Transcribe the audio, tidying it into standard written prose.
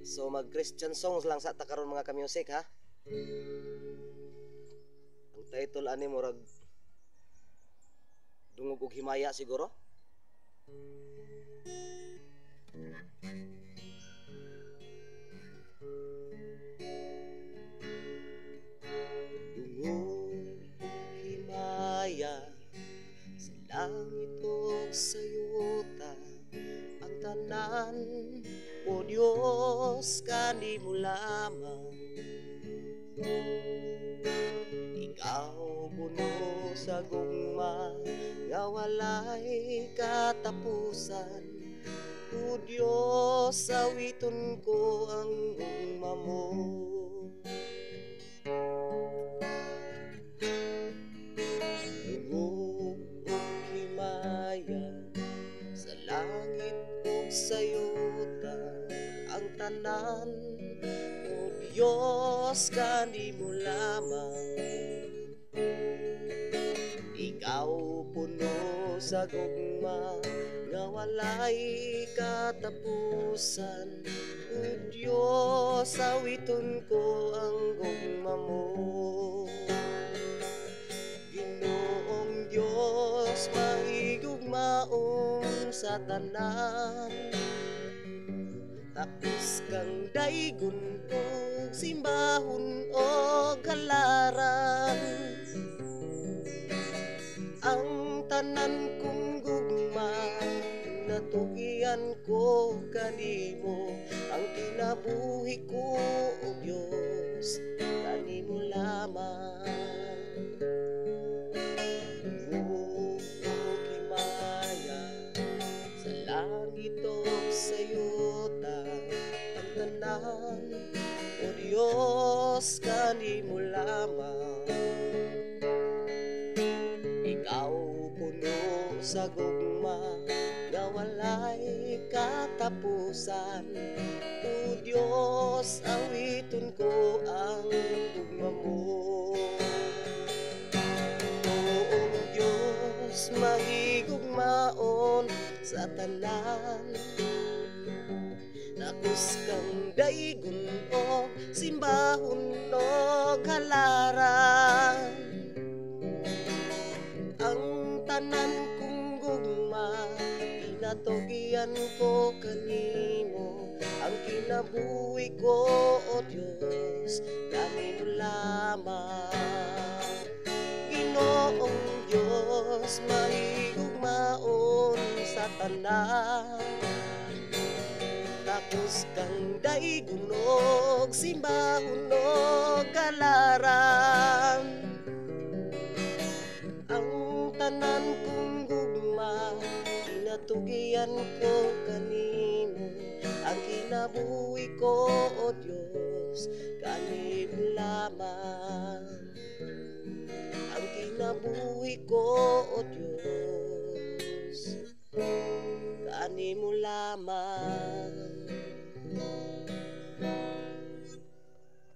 So mag-Christian songs lang sa takaron mga ka-music ha. Ang title ani murag Dungog ug Himaya siguro. Dungog himaya sa langit ug sa yuta, ang tanan o Dios kanimo lamang. Ikaw puno sa gugma nga walay katapusan, o Dios awiton ko ang gugma mo. Dungog ug himaya sa langit ug sa yuta, ang tanan o Diyos kanimo lamang. Ikaw puno sa gugma nga walay katapusan, o Diyos awiton ko ang gugma mo. Ginoong Diyos mahigugmaon sa tanan, tapos kang daygon og simbahon o kalaran. Ang tanan kong gugma natugian ko kanimo, ang kinabuhi ko o Diyos kanimo lamang. Dungog ug himaya sa langit ug sa yuta, ang tanan o Diyos kanimo lamang. Ikaw puno sa gugma nga walay katapusan, o Diyos awiton ko ang gugma mo. Noong Diyos mahigugmaon sa tanan, tapos kang daygon o simbahon o kalaran. Ang tanan kong gugma inatugian ko kanimo, ang kinabuhi ko o Diyos kanimo lamang. Ginoong Diyos mahigugmaon sa tanan, tapos kang daygon og simbahon o kalaran. Ang tanan kong gugma inatugian ko kanimo, ang kinabuhi ko o Diyos kanimo lamang. Ang kinabuhi ko o Diyos